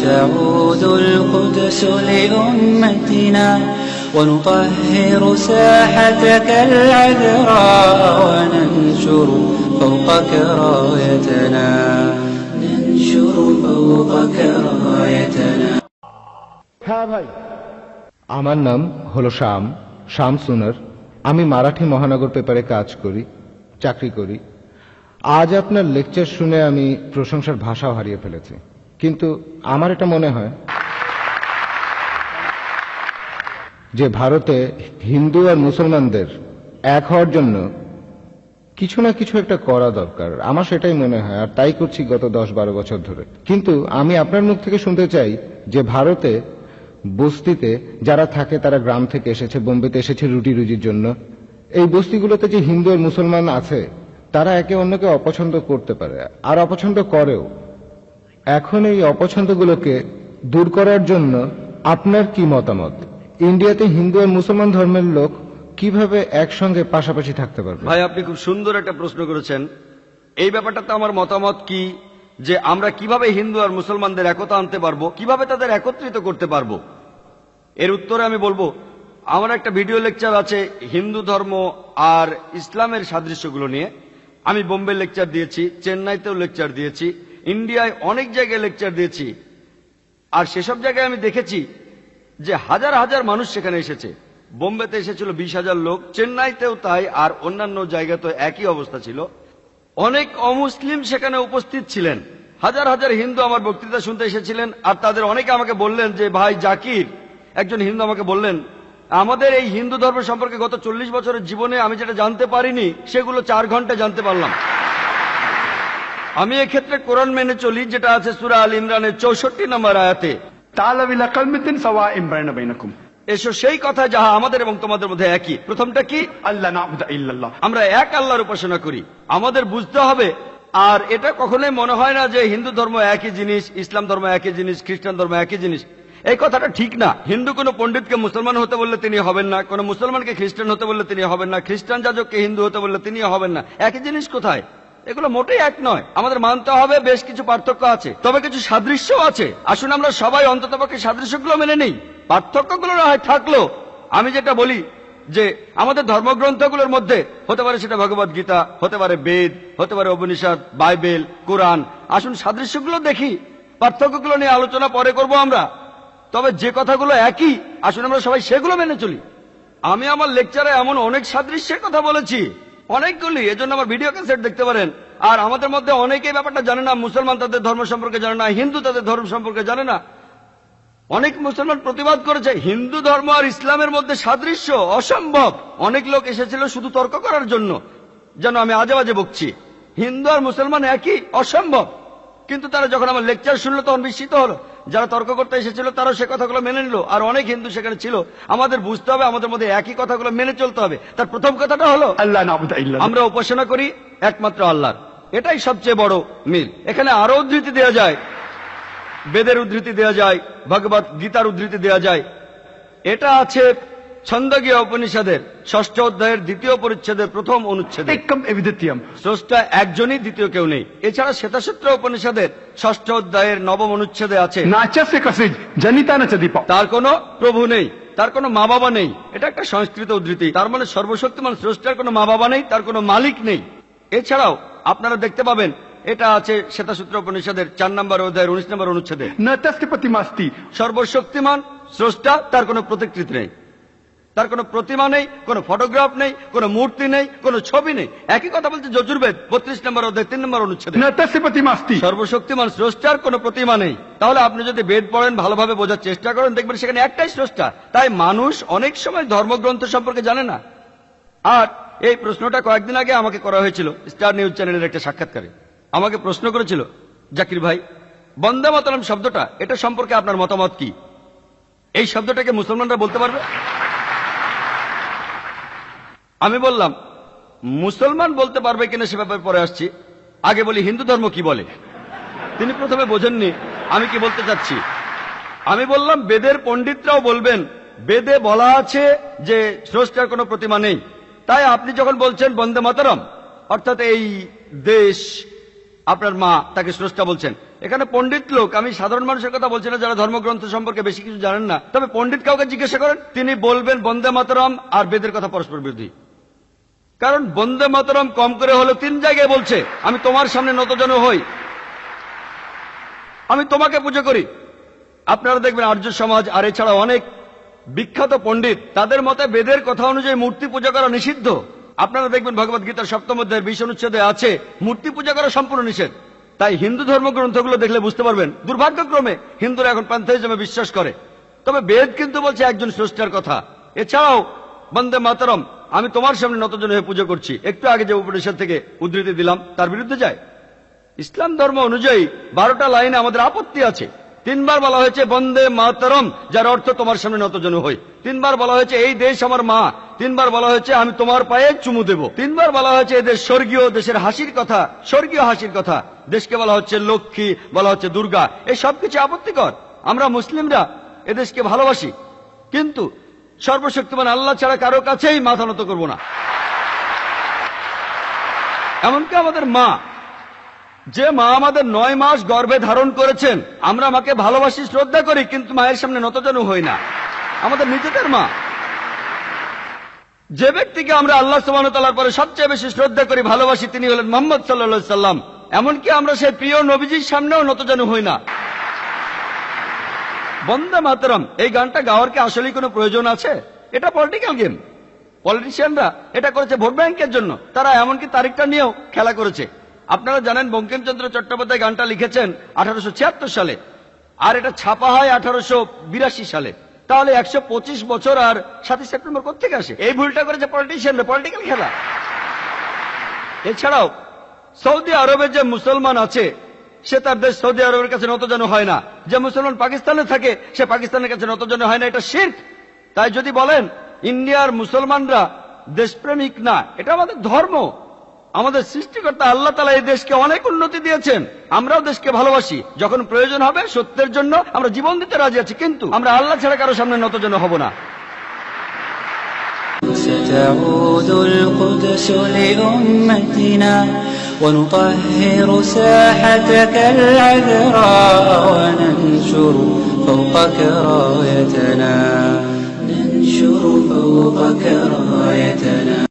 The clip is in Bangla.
تعود القدس لأمتنا ونطهر ساحتك العذراء وننشر فوقك رايتنا ننشر فوقك رايتنا। হ্যাঁ ভাই, আমার নাম হলো শাম সুনার। আমি মারাঠি মহানগর পেপারে কাজ করি, চাকরি করি। আজ আপনার লেকচার শুনে আমি প্রশংসার ভাষাও হারিয়ে ফেলেছি, কিন্তু আমার এটা মনে হয় যে ভারতে হিন্দু আর মুসলমানদের এক হওয়ার জন্য কিছু না কিছু একটা করা দরকার। আমার সেটাই মনে হয়, আর তাই করছি গত 10-12 বছর ধরে। কিন্তু আমি আপনার মুখ থেকে শুনতে চাই যে ভারতে বস্তিতে যারা থাকে তারা গ্রাম থেকে এসেছে, বোম্বেতে এসেছে রুটি রুজির জন্য। এই বস্তিগুলোতে যে হিন্দু আর মুসলমান আছে তারা একে অন্যকে অপছন্দ করতে পারে আর অপছন্দ করেও। এখন এই অপছন্দগুলোকে দূর করার জন্য আপনার কি মতামত? ইন্ডিয়াতে হিন্দু আর মুসলমান ধর্মের লোক কিভাবে একসঙ্গে পাশাপাশি থাকতে পারবে? ভাই, আপনি খুব সুন্দর একটা প্রশ্ন করেছেন। এই ব্যাপারটাতে আমার মতামত কি যে আমরা কিভাবে হিন্দু আর মুসলমানদের একতা আনতে পারবো, কিভাবে তাদের একত্রিত করতে পারবো, এর উত্তরে আমি বলবো আমার একটা ভিডিও লেকচার আছে হিন্দু ধর্ম আর ইসলামের সাদৃশ্যগুলো নিয়ে। আমি বোম্বে লেকচার দিয়েছি, চেন্নাইতেও লেকচার দিয়েছি, ইন্ডিয়ায় অনেক জায়গায় লেকচার দিয়েছি। আর সেসব জায়গায় আমি দেখেছি যে হাজার হাজার মানুষ সেখানে এসেছে। বোম্বেতে এসেছিল 20,000 লোক, চেন্নাইতেও তাই, আর অন্যান্য জায়গাতেও একই অবস্থা ছিল। অনেক অমুসলিম সেখানে উপস্থিত ছিলেন। হাজার হাজার হিন্দু আমার বক্তৃতা শুনতে এসেছিলেন। আর তাদের অনেকে আমাকে বললেন যে ভাই জাকির, একজন হিন্দু আমাকে বললেন, আমাদের এই হিন্দু ধর্ম সম্পর্কে গত 40 বছরের জীবনে আমি যেটা জানতে পারিনি সেগুলো 4 ঘন্টা জানতে পারলাম। আমি এক্ষেত্রে কোরআন মেনে চলি, যেটা আছে সূরা আল ইমরানের 64 নম্বর আয়াতে, এসো সেই কথা যাহা আমাদের এবং তোমাদের মধ্যে একই। প্রথমটা কি? আল্লাহ না'বুদু ইল্লাল্লাহ, আমরা এক আল্লাহর উপাসনা করি। আমাদের বুঝতে হবে, আর এটা কখনোই মনে হয় না যে হিন্দু ধর্ম একই জিনিস, ইসলাম ধর্ম একই জিনিস, খ্রিস্টান ধর্ম একই জিনিস। এই কথাটা ঠিক না। হিন্দু কোনো পণ্ডিতকে মুসলমান হতে বললে তিনি হবেন না, কোনো মুসলমানকে খ্রিস্টান হতে বললে তিনি হবেন না, খ্রিস্টান যাজককে হিন্দু হতে বললে তিনি হবেন না। একই জিনিস কোথায়? এগুলো মোটেই এক নয়। আমাদের মানতে হবে বেশ কিছু পার্থক্য আছে, তবে কিছু সাদৃশ্যও আছে। আসুন আমরা সবাই অন্ততপক্ষে সাদৃশ্যগুলো মেনে নেই। পার্থক্যগুলো না হয় থাকলো, আমি যেটা বলি যে আমাদের ধর্মগ্রন্থগুলোর মধ্যে হতে পারে সেটা ভগবদ গীতা, হতে পারে বেদ, হতে পারে উপনিষদ, বাইবেল, কোরআন। আসুন সাদৃশ্যগুলো দেখি, পার্থক্যগুলো নিয়ে আলোচনা পরে করব আমরা। তবে যে কথাগুলো একই, আসুন আমরা সবাই সেগুলো মেনে চলি। আমি আমার লেকচারে এমন অনেক সাদৃশ্যের কথা বলেছি, অনেকগুলি, এজন্য আমার ভিডিও ক্যাসেট দেখতে পারেন। আর আমাদের মধ্যে অনেকেই ব্যাপারটা জানে না, মুসলমান তাদের ধর্ম সম্পর্কে জানে না, হিন্দু তাদের ধর্ম সম্পর্কে জানে না। অনেক মুসলমান প্রতিবাদ করেছে হিন্দু ধর্ম আর ইসলামের মধ্যে সাদৃশ্য অসম্ভব। অনেক লোক এসেছিল শুধু তর্ক করার জন্য, যেন আমি আজে বাজে বকছি। হিন্দু আর মুসলমান একই, অসম্ভব। কিন্তু তারা যখন আমার লেকচার শুনলো তখন বিস্মিত হলো। যারা তর্ক করতে এসেছিল তারাও সে কথাগুলো মেনে নিল, আর অনেক হিন্দু সেখানে ছিল। আমাদের বুঝতে হবে আমাদের মধ্যে একই কথাগুলো মেনে চলতে হবে। তার প্রথম কথাটা হলো আল্লাহ না'বুদু ইল্লাল্লাহ, আমরা উপাসনা করি একমাত্র আল্লাহর। এটাই সবচেয়ে বড় মিল। এখানে আরো উদ্ধৃতি দেওয়া যায়, বেদের উদ্ধৃতি দেওয়া যায়, ভগবত গীতার উদ্ধৃতি দেওয়া যায়। এটা আছে ছন্দগীয় উপনিষদের 6ষ্ঠ অধ্যায়ের 2য় পরিচ্ছেদের 1ম অনুচ্ছেদে, স্রষ্টা একজনই, দ্বিতীয় কেউ নেই। এছাড়া শ্বেতাসূত্র উপনিষদের 6ষ্ঠ অধ্যায়ের 9ম অনুচ্ছেদে আছে তার কোনো প্রভু নেই, তার কোনো মা বাবা নেই। এটা একটা সংস্কৃত উদ্ধৃতি, তার মানে সর্বশক্তিমান স্রষ্টার কোনো মা বাবা নেই, তার কোনো মালিক নেই। এছাড়াও আপনারা দেখতে পাবেন এটা আছে শ্বেতাসূত্র উপনিষদের 4 নম্বর অধ্যায়ের 19 নম্বর অনুচ্ছেদে, সর্বশক্তিমান স্রষ্টা, তার কোনো প্রতিকৃতি নেই, তার কোনো প্রতিমা নেই, কোনো ফটোগ্রাফ নেই, কোনো মূর্তি নেই, কোনো ছবি নেই। একই কথা বলছে যজুর্বেদ 32 নম্বর অধ্যায় 3 নম্বর অনুচ্ছেদে, সর্বশক্তিমান স্রষ্টার কোনো প্রতিমা নেই। তাহলে আপনি যদি বেদ পড়েন, ভালোভাবে বোঝার চেষ্টা করেন, দেখবেন সেখানে একটাই স্রষ্টা। তাই মানুষ অনেক সময় ধর্মগ্রন্থ সম্পর্কে জানে না। আর এই প্রশ্নটা কয়েকদিন আগে আমাকে করা হয়েছিল স্টার নিউজ চ্যানেলের একটা সাক্ষাৎকারে। আমাকে প্রশ্ন করেছিল, জাকির ভাই, বন্দে মাতরম শব্দটা, এটা সম্পর্কে আপনার মতামত কি? এই শব্দটাকে মুসলমানরা বলতে পারবে? আমি বললাম মুসলমান বলতে পারবে কিনা সে ব্যাপারে পরে আসছি, আগে বলি হিন্দু ধর্ম কি বলে। তিনি প্রথমে বোঝেননি আমি কি বলতে চাচ্ছি। আমি বললাম বেদের পণ্ডিতরাও বলবেন, বেদে বলা আছে যে স্রষ্টার কোনো প্রতিমা নেই। তাই আপনি যখন বলছেন বন্দে মাতরম, অর্থাৎ এই দেশ, আপনার মা তাকে স্রষ্টা বলছেন। এখানে পণ্ডিত লোক, আমি সাধারণ মানুষের কথা বলছি না যারা ধর্মগ্রন্থ সম্পর্কে বেশি কিছু জানেন না, তবে পণ্ডিত কাউকে জিজ্ঞাসা করেন, তিনি বলবেন বন্দে মাতরম আর বেদের কথা পরস্পর বিরোধী। কারণ বন্দে মাতরম কম করে হলো 3 জায়গায় বলছে আমি তোমার সামনে নতজানু হই, আমি তোমাকে পুজো করি। আপনারা দেখবেন আর্য সমাজ আর এছাড়া অনেক বিখ্যাত পণ্ডিত, তাদের মতে বেদের কথা অনুযায়ী মূর্তি পূজা করা নিষিদ্ধ। আপনারা দেখবেন ভগবত গীতার 7ম অধ্যায়ের 20 অনুচ্ছেদে আছে মূর্তি পূজা করা সম্পূর্ণ নিষেধ। তাই হিন্দু ধর্মগ্রন্থগুলো দেখলে বুঝতে পারবেন দুর্ভাগ্যক্রমে হিন্দুরা এখন প্যান্থেইজমে বিশ্বাস করে, তবে বেদ কিন্তু বলছে একজন স্রষ্টার কথা। এছাড়াও বন্দে মাতরম আমি তোমার সামনে নতজন হয়ে পুজো করছি, একটু আগে যে উপনিষদ থেকে উদ্ধৃতি দিলাম তার বিরুদ্ধে যায়। ইসলাম ধর্ম অনুযায়ী 12টা লাইনে আমাদের আপত্তি আছে। 3 বার বলা হয়েছে বন্দে মাতরম, যার অর্থ তোমার সামনে নতজন হই। 3 বার বলা হয়েছে এই দেশ আমার মা। 3 বার বলা হয়েছে আমি তোমার পায়ে চুমু দেব। 3 বার বলা হয়েছে এদের স্বর্গীয়, দেশের হাসির কথা, স্বর্গীয় হাসির কথা। দেশকে বলা হচ্ছে লক্ষ্মী, বলা হচ্ছে দুর্গা। এই সবকিছু আপত্তিকর। আমরা মুসলিমরা এদেশকে ভালোবাসি, কিন্তু সর্বশক্তিমান আল্লাহ ছাড়া কারো কাছেই মাথা নত করব না। এমনকি আমাদের মা, যে মা আমাদের 9 মাস গর্ভে ধারণ করেছেন, আমরা মাকে ভালোবাসি, শ্রদ্ধা করি, কিন্তু মায়ের সামনে নতজানু হই না। আমাদের নিজেদের মা। যে ব্যক্তিকে আমরা আল্লাহ সুবহানাহু ওয়া তাআলার পরে সবচেয়ে বেশি শ্রদ্ধা করি, ভালোবাসি, তিনি হলেন মুহাম্মদ সাল্লাল্লাহু আলাইহি সাল্লাম। এমনকি আমরা সেই প্রিয় নবীজির সামনেও নতজানু হই না। বন্দে মাতরম এই গানটা গাওয়ার কি আসলেই কোনো প্রয়োজন আছে? এটা পলিটিক্যাল গেম। পলিটিশিয়ানরা এটা করেছে ভোট ব্যাংকের জন্য। তারা এমনকি তারিখটা নিয়েও খেলা করেছে। আপনারা জানেন বঙ্কিমচন্দ্র চট্টোপাধ্যায় গানটা লিখেছেন 1876 সালে, আর এটা ছাপা হয় 1882 সালে। তাহলে 125 বছর আর 7 সেপ্টেম্বর কোত্থেকে আসে? এই ভুলটা করেছে পলিটিশিয়ানরা, পলিটিক্যাল খেলা। এছাড়াও সৌদি আরবে যে মুসলমান আছে সে তার দেশ সৌদি আরবের কাছে নতজানু হয় না। যে মুসলমান পাকিস্তানে থাকে সে পাকিস্তানের কাছে নতজানু হয় না। এটা শিরক। তাই যদি বলেন ইন্ডিয়ার মুসলমানরা দেশপ্রেমিক না, এটা আমাদের ধর্ম। আমাদের সৃষ্টিকর্তা আল্লাহ তাআলা এই দেশকে অনেক উন্নতি দিয়েছেন, আমরাও দেশকে ভালোবাসি। যখন প্রয়োজন হবে সত্যের জন্য আমরা জীবন দিতে রাজি আছি, কিন্তু আমরা আল্লাহ ছাড়া কারো সামনে নতজানু হব না। ستعود القدس لأمتنا ونطهر ساحتك العذراء وننشر فوقك رايتنا، ننشر فوقك رايتنا.